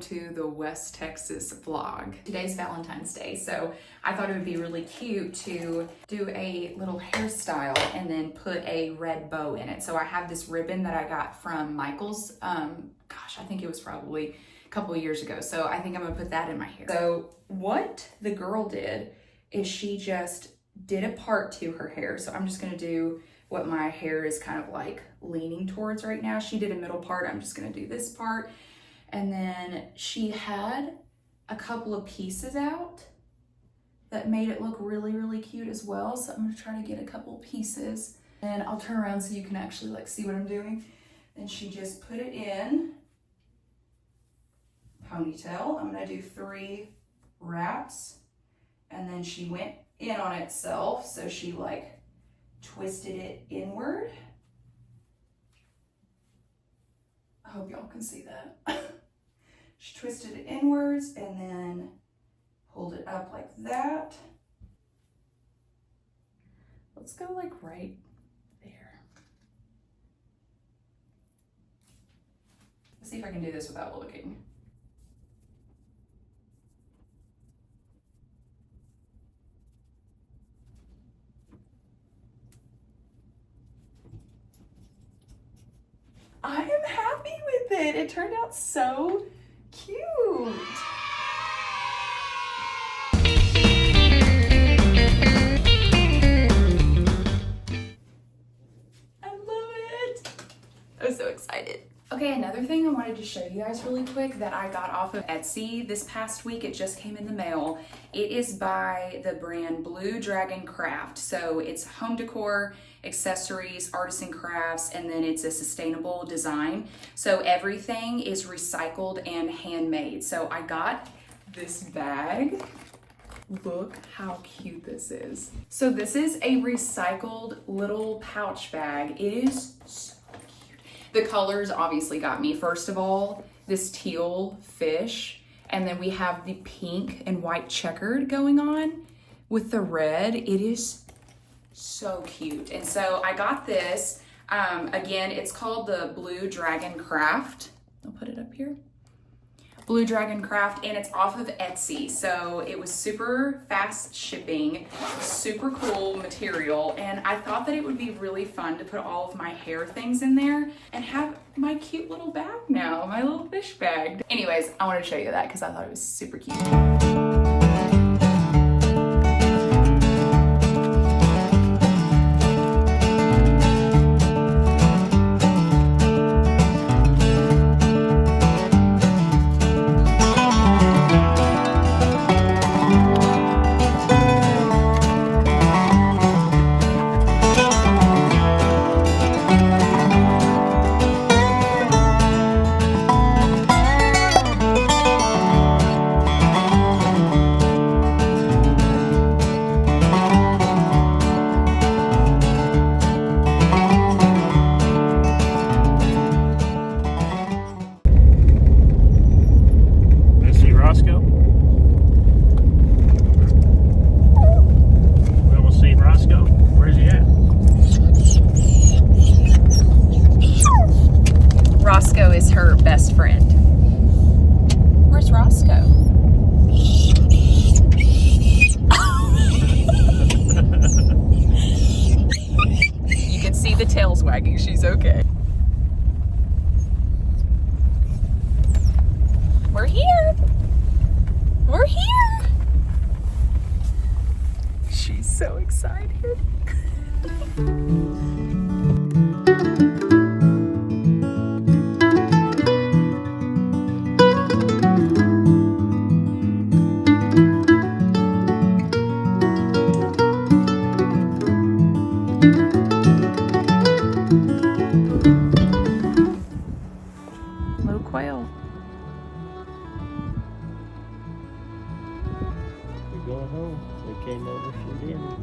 to the West Texas vlog. Today's Valentine's Day, so I thought it would be really cute to do a little hairstyle and then put a red bow in it. So I have this ribbon that I got from Michael's, gosh, I think it was probably a couple of years ago. So I think I'm gonna put that in my hair. So what the girl did is she just did a part to her hair. So I'm just gonna do what my hair is kind of like leaning towards right now. She did a middle part, I'm just gonna do this part. And then she had a couple of pieces out that made it look really, really cute as well. So I'm gonna try to get a couple pieces and I'll turn around so you can actually like see what I'm doing. Then she just put it in ponytail. I'm gonna do 3 wraps and then she went in on itself. So she like twisted it inward. I hope y'all can see that. She twisted it inwards and then pulled it up like that. Let's go like right there. Let's see if I can do this without looking. I am happy with it. It turned out so cute. I love it. I'm so excited. Okay, another thing I wanted to show you guys really quick that I got off of Etsy this past week. It just came in the mail. It is by the brand BlueDragonCraft. So it's home decor, accessories, artisan crafts, and then it's a sustainable design. So everything is recycled and handmade. So I got this bag. Look how cute this is. So this is a recycled little pouch bag. It is so cute. The colors obviously got me. First of all, this teal fish, and then we have the pink and white checkered going on with the red. It is so cute. And so I got this, again, it's called the BlueDragonCraft. I'll put it up here. BlueDragonCraft, and it's off of Etsy. So it was super fast shipping, super cool material. And I thought that it would be really fun to put all of my hair things in there and have my cute little bag now, my little fish bag. Anyways, I wanted to show you that because I thought it was super cute. Is her best friend. Where's Roscoe? You can see the tails wagging. She's okay. We're here. We're here. She's so excited. Quail. We're going home. We came over for dinner.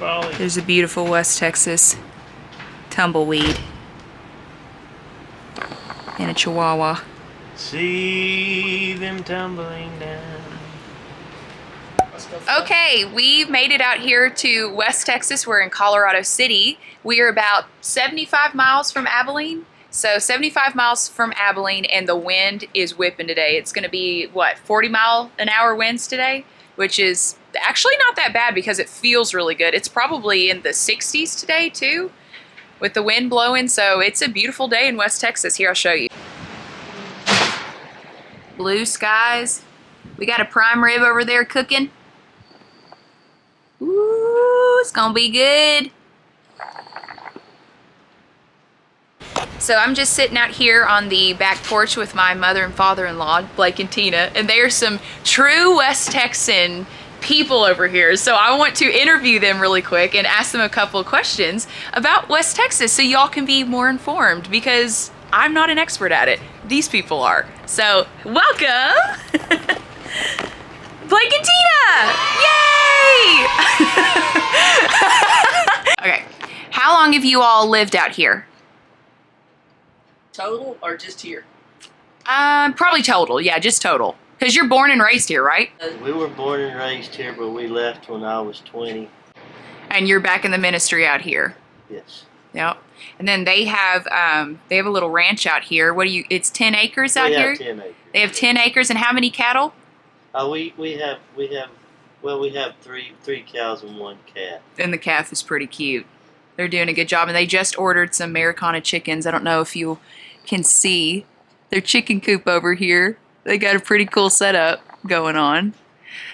falling. There's a beautiful West Texas tumbleweed and a chihuahua. See them tumbling down. Okay, we made it out here to West Texas. We're in Colorado City. We are about 75 miles from Abilene. So 75 miles from Abilene, and the wind is whipping today. It's gonna be, what, 40-mile-an-hour winds today? Which is actually not that bad because it feels really good. It's probably in the 60s today too, with the wind blowing. So it's a beautiful day in West Texas. Here, I'll show you. Blue skies. We got a prime rib over there cooking. Ooh, it's gonna be good. So I'm just sitting out here on the back porch with my mother and father-in-law, Blake and Tina, and they are some true West Texan people over here. So I want to interview them really quick and ask them a couple of questions about West Texas so y'all can be more informed, because I'm not an expert at it. These people are. So welcome, Blake and Tina! Yay! Okay, how long have you all lived out here? Total or just here? Probably total. Yeah, just total. Because you're born and raised here, right? We were born and raised here, but we left when I was 20. And you're back in the ministry out here. Yes. Yep. And then they have a little ranch out here. What do you? It's 10 acres out here. We have 10 acres. They have 10 acres, and how many cattle? We have three cows and one calf. And the calf is pretty cute. They're doing a good job, and they just ordered some Americana chickens. I don't know if you can see their chicken coop over here. They got a pretty cool setup going on.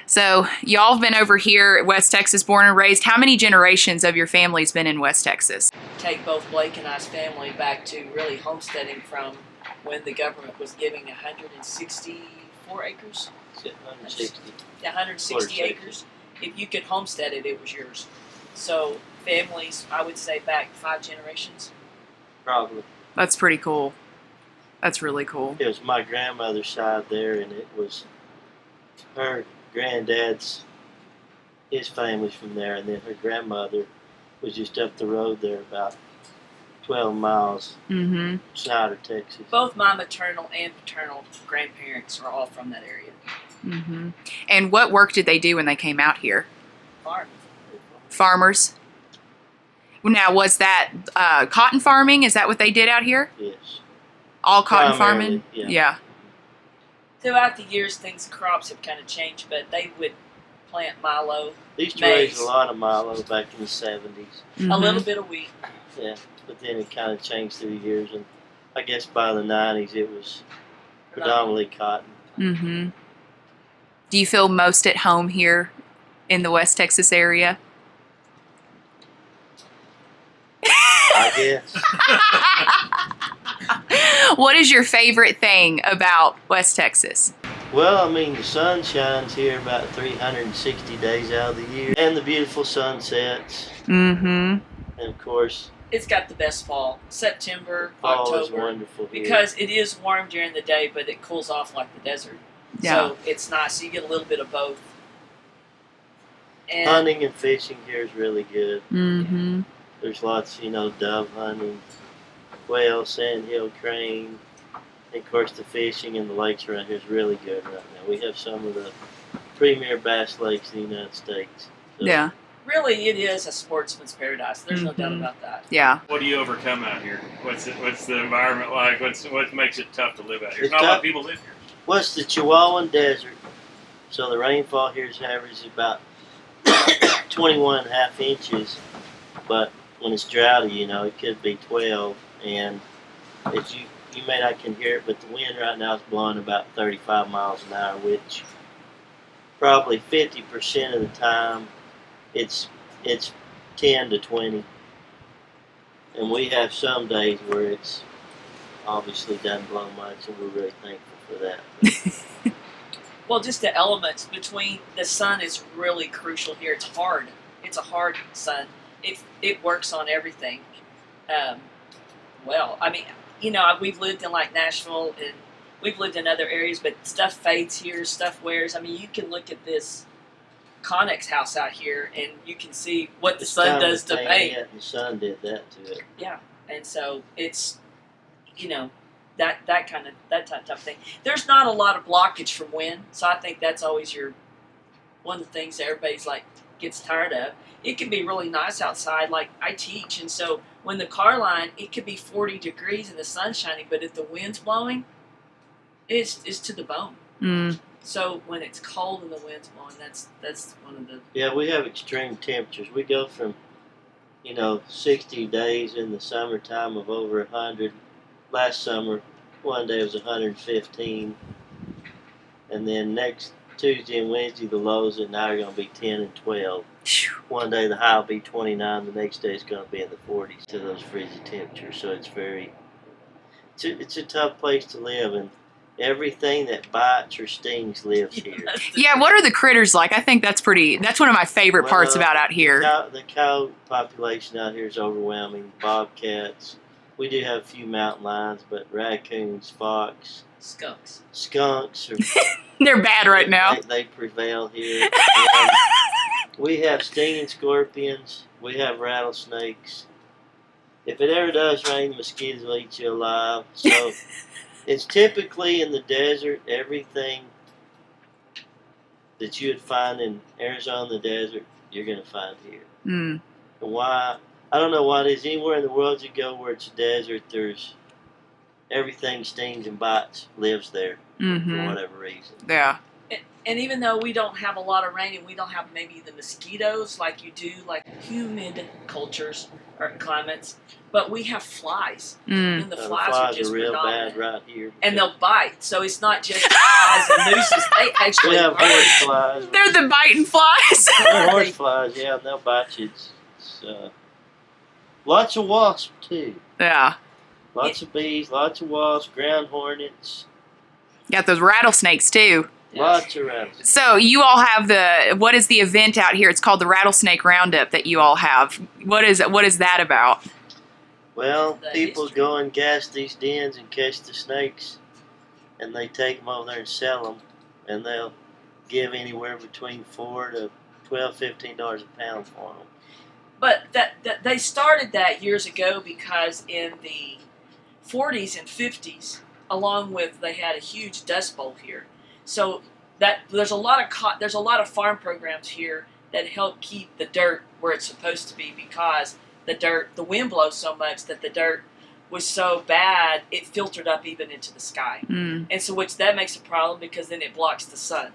So y'all have been over here at West Texas, born and raised. How many generations of your family's been in West Texas? Take both Blake and I's family back to really homesteading from when the government was giving 164 acres. 160. 160 acres. If you could homestead it, it was yours. So families, I would say back 5 generations. Probably. That's pretty cool. That's really cool. It was my grandmother's side there, and it was her granddad's, his family's from there, and then her grandmother was just up the road there about 12 miles, Snyder, Texas. Both my maternal and paternal grandparents are all from that area. And what work did they do when they came out here? Farm. Farmers? Now, was that cotton farming? Is that what they did out here? Yes. All cotton Primarily, farming? yeah. Throughout the years, crops have kind of changed, but they would plant milo. They used to maize, raise a lot of milo back in the 70s. a little bit of wheat. Yeah, but then it kind of changed through the years, and I guess by the 90s it was predominantly cotton. Do you feel most at home here in the West Texas area? I guess. What is your favorite thing about West Texas? Well, I mean, the sun shines here about 360 days out of the year, and the beautiful sunsets. And of course, it's got the best fall. September, fall October. is wonderful here. Because it is warm during the day, but it cools off like the desert. Yeah. So it's nice. So you get a little bit of both. And hunting and fishing here is really good. Mm-hmm. There's lots, dove hunting, quail, sandhill, crane. And of course, the fishing in the lakes around here is really good right now. We have some of the premier bass lakes in the United States. So, Yeah. really, it is a sportsman's paradise. There's no doubt about that. Yeah. What do you overcome out here? What's the environment like? What makes it tough to live out here? It's Not a lot tough. of people live here. Well, it's the Chihuahuan Desert, so the rainfall here is average about 21.5 inches, but when it's droughty, it could be 12, and if you may not can hear it, but the wind right now is blowing about 35 miles an hour, which probably 50% of the time it's 10 to 20, and we have some days where it's obviously doesn't blow much, and we're really thankful for that. Well, just the elements between the sun is really crucial here. It's hard. It's a hard sun. It works on everything. Well, I mean, we've lived in like Nashville and we've lived in other areas, but stuff fades here, stuff wears. I mean, you can look at this Connex house out here, and you can see what the It's sun time does to paint paint. it, and the sun did that to it. Yeah, and so it's, that type of thing. There's not a lot of blockage from wind, so I think that's always one of the things that everybody's like gets tired of. It can be really nice outside, like I teach, and so when the car line, it could be 40 degrees and the sun's shining, but if the wind's blowing, it's to the bone. Mm. So when it's cold and the wind's blowing, that's one of the. Yeah, we have extreme temperatures. We go from, 60 days in the summertime of over 100. Last summer, one day was 115, and then next Tuesday and Wednesday the lows at night are going to be 10 and 12. One day the high will be 29. The next day it's going to be in the 40s to those freezing temperatures. So it's it's a tough place to live, and everything that bites or stings lives here. Yeah, what are the critters like? I think that's one of my favorite parts about out here. The cow population out here is overwhelming. Bobcats. We do have a few mountain lions, but raccoons, fox, skunks are They're bad right now. They prevail here. And we have stinging scorpions. We have rattlesnakes. If it ever does rain, mosquitoes will eat you alive. So it's typically in the desert. Everything that you would find in Arizona, the desert, you're going to find here. Mm. And why? I don't know why it is. Anywhere in the world you go where it's a desert, there's everything stings and bites lives there for whatever reason. Yeah. And even though we don't have a lot of rain and we don't have maybe the mosquitoes like you do, like humid cultures or climates, but we have flies. Mm. And the The flies are just real predominant. bad right here. And they'll bite. So it's not just flies and nooses. They actually We have bite. horse flies. They're the biting flies. They're horse flies, yeah, and they'll bite you. It's lots of wasps too. Yeah. Lots of bees, lots of wasps, ground hornets, Got those rattlesnakes too. lots of rattlesnakes. So you all have what is the event out here? It's called the Rattlesnake Roundup that you all have. What is that about? Well, The people history. go and gas these dens and catch the snakes, and they take them over there and sell them, and they'll give anywhere between $4 to $12, $15 a pound for them. But that they started that years ago because in the 40s and 50s, along with they had a huge dust bowl here, so that there's a lot of farm programs here that help keep the dirt where it's supposed to be because the wind blows so much that the dirt was so bad it filtered up even into the sky, and so that makes a problem because then it blocks the sun.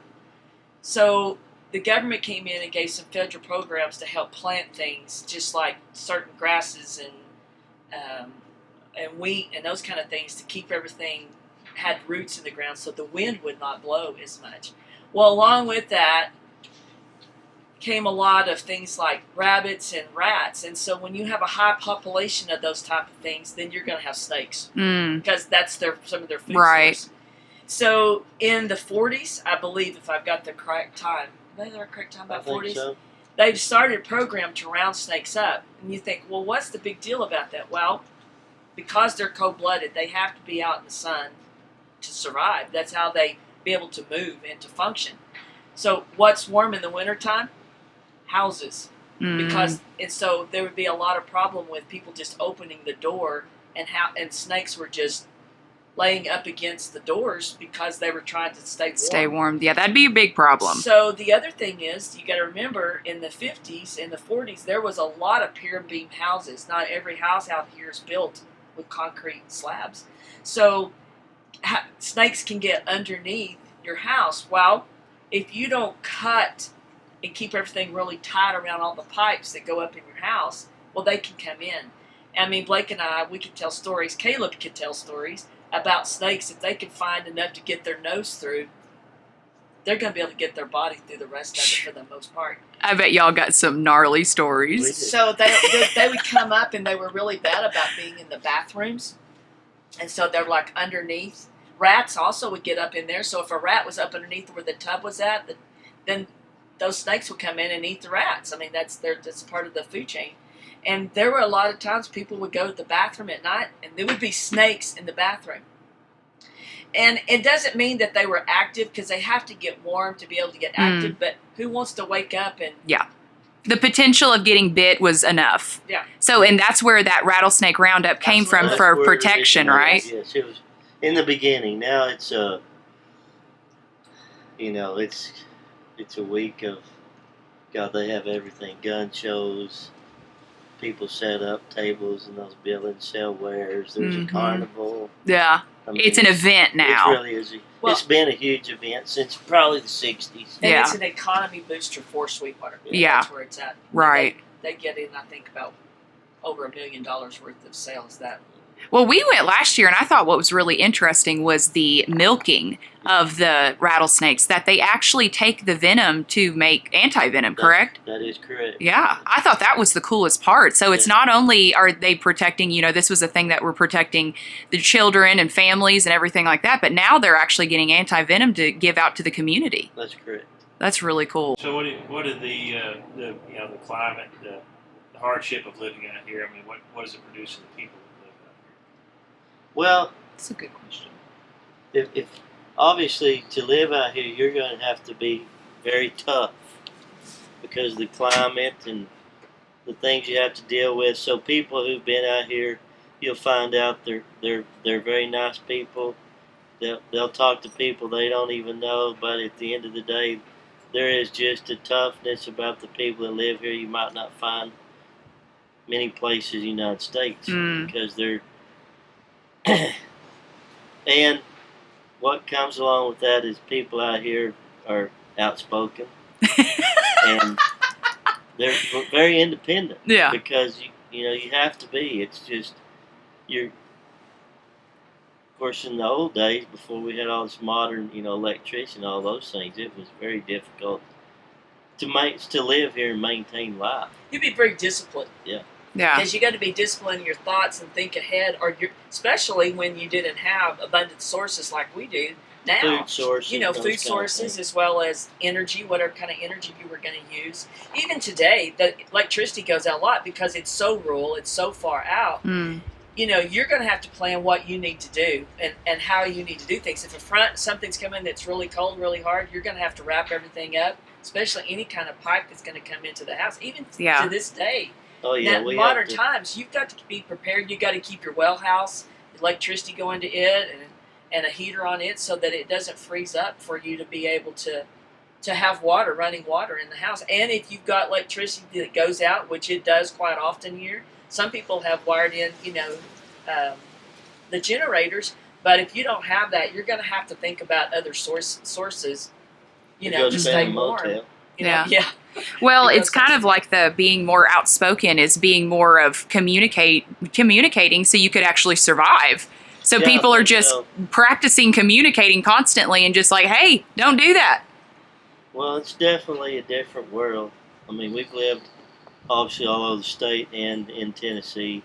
So the government came in and gave some federal programs to help plant things, just like certain grasses and wheat and those kind of things to keep everything had roots in the ground so the wind would not blow as much. Well, along with that came a lot of things like rabbits and rats, and so when you have a high population of those type of things, then you're going to have snakes because that's some of their food source. So in the 40s, I believe, if I've got the correct time, about 40s, So. they've started a program to round snakes up. And you think, well, what's the big deal about that? Well, because they're cold-blooded, they have to be out in the sun to survive. That's how they be able to move and to function. So what's warm in the wintertime? Houses. And so there would be a lot of problem with people just opening the door and snakes were just laying up against the doors because they were trying to stay warm. Yeah, that'd be a big problem. So the other thing is, you got to remember, in the 50s and the 40s, there was a lot of pier and beam houses. Not every house out here is built with concrete slabs. So snakes can get underneath your house. Well, if you don't cut and keep everything really tight around all the pipes that go up in your house, well, they can come in. I mean, Blake and I, we could tell stories. Caleb could tell stories about snakes. If they can find enough to get their nose through, they're going to be able to get their body through the rest of it for the most part. I bet y'all got some gnarly stories. So they would come up and they were really bad about being in the bathrooms. And so they're like underneath. Rats also would get up in there. So if a rat was up underneath where the tub was at, then those snakes would come in and eat the rats. I mean, that's part of the food chain. And there were a lot of times people would go to the bathroom at night and there would be snakes in the bathroom. And it doesn't mean that they were active because they have to get warm to be able to get active. But who wants to wake up and the potential of getting bit was enough. Yeah. So, and that's where that rattlesnake roundup came from That's for where it protection, right? originated. Yes, it was in the beginning. Now it's you know, it's a week of, God, they have everything. Gun shows, people set up tables in those buildings, sell wares. There's a carnival. Yeah. I mean, It's an event now. It really is. It's been a huge event since probably the 60s. And it's an economy booster for Sweetwater. Yeah. That's where it's at. Right. They get in, I think, about over $1 million worth of sales that. Well, we went last year, and I thought what was really interesting was the milking of the rattlesnakes, that they actually take the venom to make anti-venom, correct? That is correct. Yeah, I thought that was the coolest part. So it's not only are they protecting, you know, this was a thing that we're protecting the children and families and everything like that, but now they're actually getting anti-venom to give out to the community. That's correct. That's really cool. So what are the climate, the hardship of living out here? I mean, what does it produce for the people who live out here? Well, that's a good question. If obviously to live out here, you're going to have to be very tough because of the climate and the things you have to deal with. So people who've been out here, you'll find out they're very nice people. They'll talk to people they don't even know, but at the end of the day, there is just a toughness about the people that live here you might not find many places in the United States because they're and what comes along with that is people out here are outspoken and they're very independent. Yeah. Because you have to be. It's just of course in the old days before we had all this modern, electricity and all those things, it was very difficult to live here and maintain life. You'd be very disciplined. Yeah. Yeah. Because you got to be disciplined in your thoughts and think ahead, especially when you didn't have abundant sources like we do now. Food sources. Food sources as well as energy, whatever kind of energy you were going to use. Even today, the electricity goes out a lot because it's so rural, it's so far out. You're going to have to plan what you need to do and how you need to do things. If something's coming that's really cold, really hard, you're going to have to wrap everything up, especially any kind of pipe that's going to come into the house, even to this day. Oh, yeah. Now, modern times, you've got to be prepared. You've got to keep your well house, electricity going to it, and a heater on it so that it doesn't freeze up for you to be able to have running water in the house. And if you've got electricity that goes out, which it does quite often here, some people have wired in, the generators. But if you don't have that, you're going to have to think about other sources, to stay warm. Yeah. Well, it's kind of like the being more outspoken is being more of communicating so you could actually survive. So people are just practicing communicating constantly and just like, hey, don't do that. Well, it's definitely a different world. I mean, we've lived obviously all over the state and in Tennessee.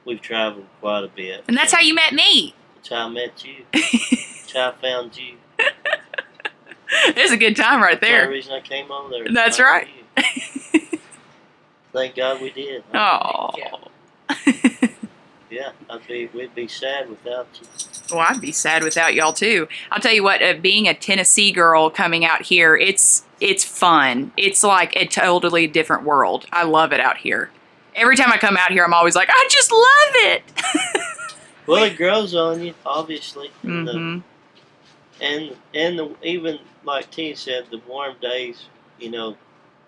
We've traveled quite a bit. And that's how you met me. That's how I met you. That's how I found you. It's a good time right there. That's the reason I came over there. That's right. Thank God we did. Oh. Yeah, we'd be sad without you. Well, I'd be sad without y'all too. I'll tell you what, being a Tennessee girl coming out here, it's fun. It's like a totally different world. I love it out here. Every time I come out here, I'm always like, I just love it. Well, it grows on you, obviously. Mm-hmm. Even like Tina said, the warm days, the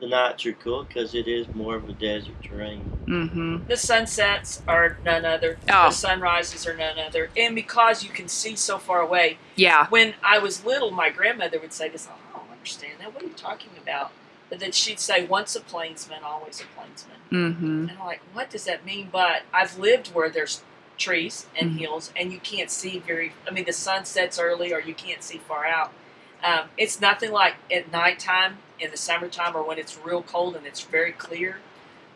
nights are cool because it is more of a desert terrain. Mm-hmm. The sunsets are none other. Oh. The sunrises are none other. And because you can see so far away. Yeah. When I was little, my grandmother would say this, I don't understand that. What are you talking about? But then she'd say, once a plainsman, always a plainsman. Mm-hmm. And I'm like, what does that mean? But I've lived where there's trees and hills, and you can't see the sun sets early or you can't see far out. It's nothing like at nighttime in the summertime or when it's real cold and it's very clear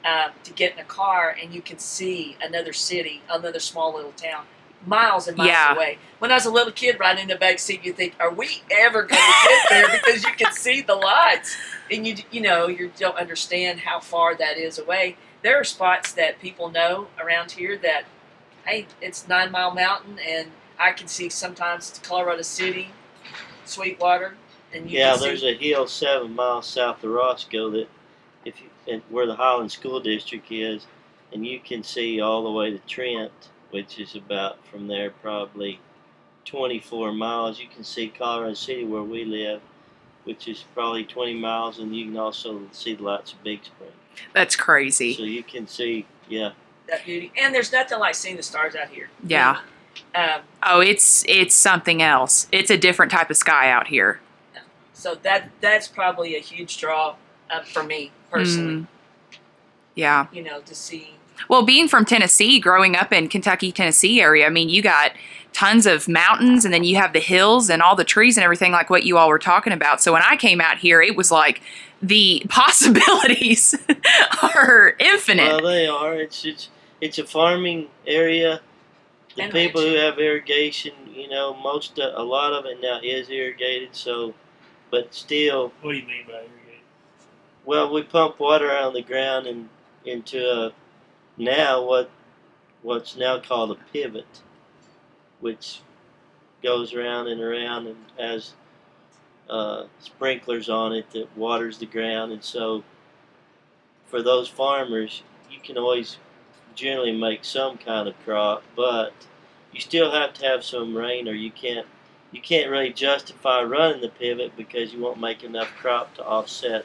to get in a car and you can see another city, another small little town, miles and miles away. When I was a little kid riding in the back seat, you think, are we ever going to get there? Because you can see the lights and you don't understand how far that is away. There are spots that people know around here that, hey, it's 9 Mile Mountain, and I can see sometimes Colorado City, Sweetwater, and you Yeah, can there's see. a hill 7 miles south of Roscoe that, if you, and where the Highland School District is, and you can see all the way to Trent, which is about from there probably 24 miles. You can see Colorado City where we live, which is probably 20 miles, and you can also see the lights of Big Spring. That's crazy. So you can see, yeah. That beauty, and there's nothing like seeing the stars out here. Yeah. Oh, it's something else. It's a different type of sky out here. So that's probably a huge draw for me personally. Yeah. You know, to see. Well, being from Tennessee, growing up in Kentucky, Tennessee area, I mean, you got tons of mountains, and then you have the hills and all the trees and everything like what you all were talking about. So when I came out here, it was like the possibilities are infinite. Well, they are. It's a farming area. The And people rich. who have irrigation, you know, a lot of it now is irrigated. So, but still, What do you mean by irrigated? well, we pump water out of the ground and into what's now called a pivot, which goes around and has sprinklers on it that waters the ground. And so, for those farmers, you can always generally make some kind of crop, but you still have to have some rain, or you can't really justify running the pivot because you won't make enough crop to offset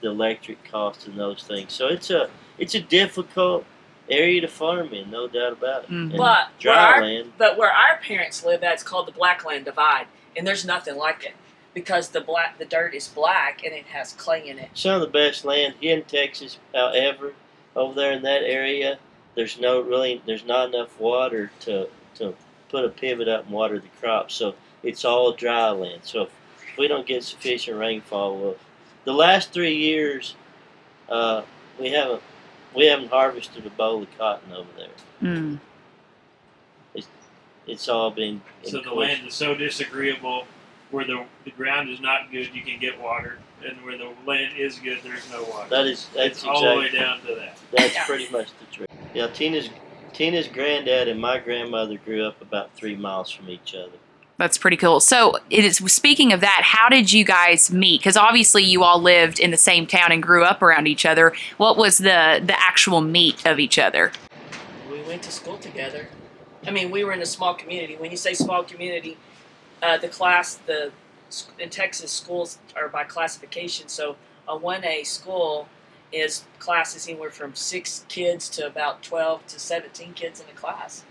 the electric costs and those things. So it's a difficult area to farm in, no doubt about it. Mhm. And But dry land. But where our parents live at, it's called the Blackland Divide, and there's nothing like it because the dirt is black and it has clay in it. Some of the best land in Texas, however, over there in that area, there's not enough water to put a pivot up and water the crops. So it's all dry land. So if we don't get sufficient rainfall, the last 3 years, we haven't harvested a bowl of cotton over there. Mm. It's all been. So the land is so disagreeable. Where the ground is not good, you can get water, and where the land is good, there's no water. That's It's all the way down to that. That's Yeah. pretty much the truth. Yeah, Tina's granddad and my grandmother grew up about 3 miles from each other. That's pretty cool. So, speaking of that, how did you guys meet? Because obviously you all lived in the same town and grew up around each other. What was the actual meet of each other? We went to school together. I mean, we were in a small community. When you say small community, in Texas, schools are by classification. So a 1A school is classes anywhere from 6 kids to about 12 to 17 kids in a class.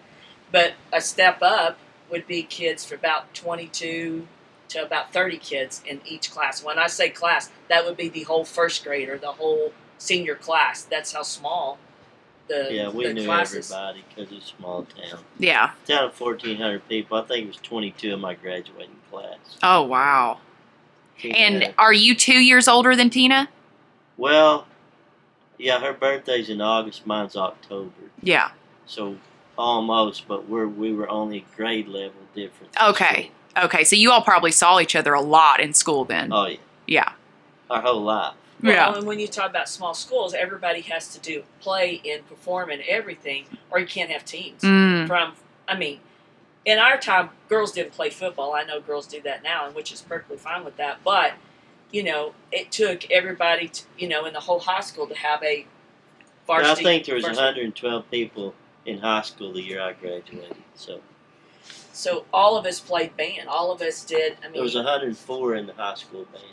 But a step up would be kids for about 22 to about 30 kids in each class. When I say class, that would be the whole first grade or the whole senior class. That's how small We the knew classes. everybody because it's a small town. Yeah. Town of 1,400 people. I think it was 22 in my graduating class. Oh, wow. Tina And had- are you 2 years older than Tina? well, yeah, her birthday's in August. Mine's October. Yeah. So almost, but we were only grade level difference. in Okay. Okay. So you all probably saw each other a lot in school then. school. Oh yeah, Yeah. our whole life. Well, and when you talk about small schools, everybody has to do play and perform and everything, or you can't have teams. Mm. In our time, girls didn't play football. I know girls do that now, and which is perfectly fine with that. But it took everybody, in the whole high school to have a varsity. I think there was varsity. 112 people in high school the year I graduated. So all of us played band. All of us did. There was 104 in the high school band.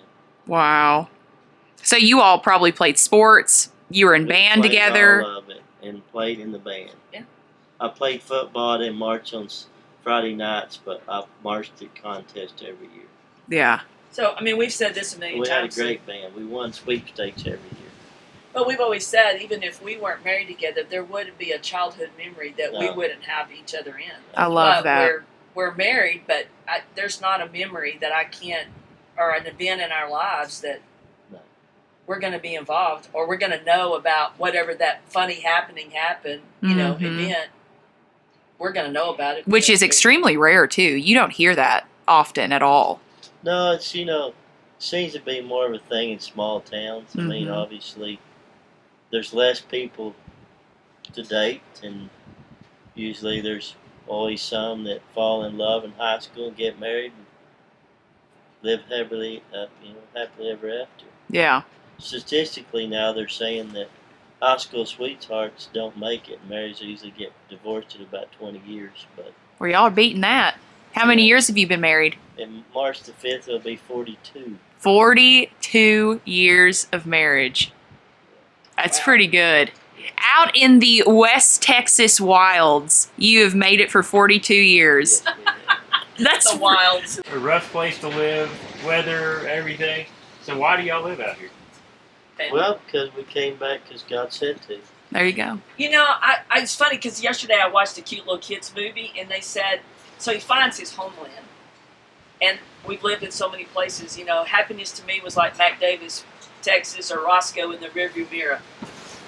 Wow. So you all probably played sports. You were in We band played together. all of it and played in the band. Yeah. I played football. I didn't march on Friday nights, but I marched at contests every year. Yeah. So we've said this a million We had a times. great band. We won sweepstakes every year. But we've always said, even if we weren't married together, there would be a childhood memory that we No. wouldn't have each other in. I love But that. We're married, but there's not a memory that I can't, or an event in our lives that No. we're going to be involved, or we're going to know about whatever that funny happened, Mhm. event. We're going to know about it. Which is because we- extremely rare too. You don't hear that often at all. No, it's seems to be more of a thing in small towns. I mean, Mhm. obviously, there's less people to date, and usually there's always some that fall in love in high school and get married and live happily, happily ever after. Yeah. Statistically, now they're saying that high school sweethearts don't make it. Marriages usually get divorced in about 20 years. But Well, y'all are beating that. How many years have you been married? in March the 5th, it'll be 42. 42 years of marriage. That's Wow. pretty good. Out in the West Texas wilds, you have made it for 42 years. Yes, we have. That's The wilds. A rough place to live, weather, everything. So why do y'all live out here? Well, because we came back because God said to. There you go. You know, it's funny because yesterday I watched a cute little kids movie, and they said, so he finds his homeland. And we've lived in so many places. You know, happiness to me was like Mac Davis, Texas, or Roscoe in the rearview mirror.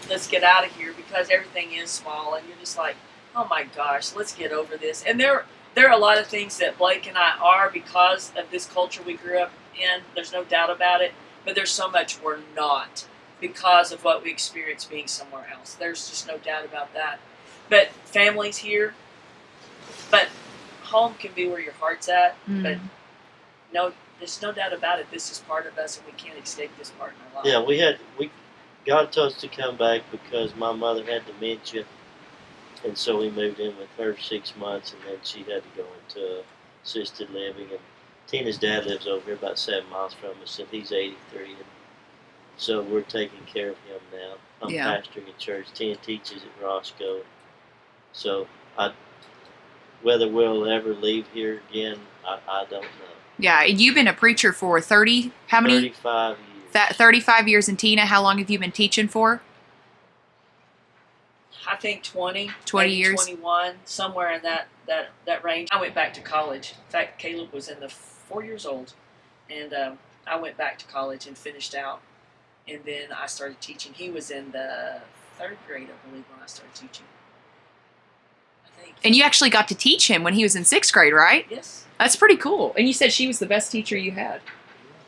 Let's get out of here because everything is small, and you're just like, oh my gosh, let's get over this. And there are a lot of things that Blake and I are because of this culture we grew up in. There's no doubt about it. But there's so much we're not because of what we experienced being somewhere else. There's just no doubt about that. But family's here. But home can be where your heart's at. But no, there's no doubt about it. This is part of us, and we can't escape this part in our life. Yeah, God told us to come back because my mother had dementia, and so we moved in with her 6 months, and then she had to go into assisted living. And Tina's dad lives over here about 7 miles from us, and he's 83, and so we're taking care of him now. I'm pastoring a church. Tina teaches at Roscoe, so whether we'll ever leave here again, I don't know. Yeah, you've been a preacher for 30, how many? 35 years. 35 years. And Tina, how long have you been teaching for? I think 20 20 years? 21, somewhere in that range. I went back to college. In fact, Caleb was in the 4 years old, and I went back to college and finished out, and then I started teaching. He was in the 3rd grade, I believe, when I started teaching. I think. And you actually got to teach him when he was in 6th grade, right? Yes. That's pretty cool. And you said she was the best teacher you had.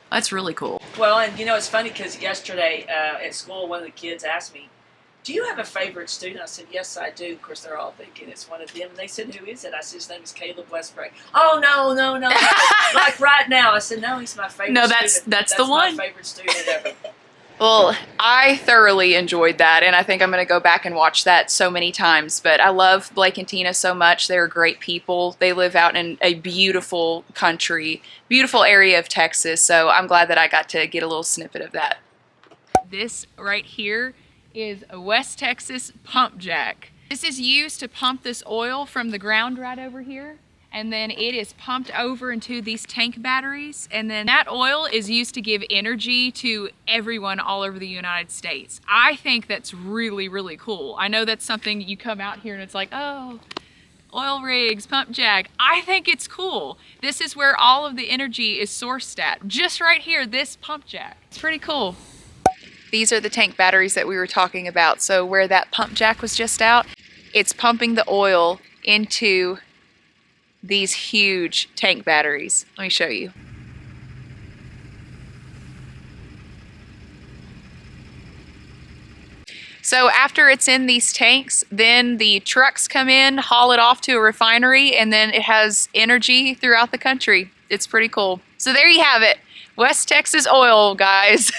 That's really cool. Well, and you know, it's funny because yesterday at school, one of the kids asked me, do you have a favorite student? I said, yes, I do. Of course, they're all thinking it's one of them. And they said, who is it? I said, his name is Caleb Westbrook. Oh, no. Like right now. I said, no, he's my favorite No, student. that's the one. My favorite student ever. Well, I thoroughly enjoyed that, and I think I'm going to go back and watch that so many times. But I love Blake and Tina so much. They're great people. They live out in a beautiful country, beautiful area of Texas, so I'm glad that I got to get a little snippet of that. This right here is a West Texas pump jack. This is used to pump this oil from the ground right over here, and then it is pumped over into these tank batteries, and then that oil is used to give energy to everyone all over the United States. I think that's really, really cool. I know that's something you come out here and it's like, oh, oil rigs, pump jack. I think it's cool. This is where all of the energy is sourced at. Just right here, this pump jack. It's pretty cool. These are the tank batteries that we were talking about. So where that pump jack was just out, it's pumping the oil into these huge tank batteries. Let me show you. So after it's in these tanks, then the trucks come in, haul it off to a refinery, and then it has energy throughout the country. It's pretty cool. So there you have it. West Texas oil, guys.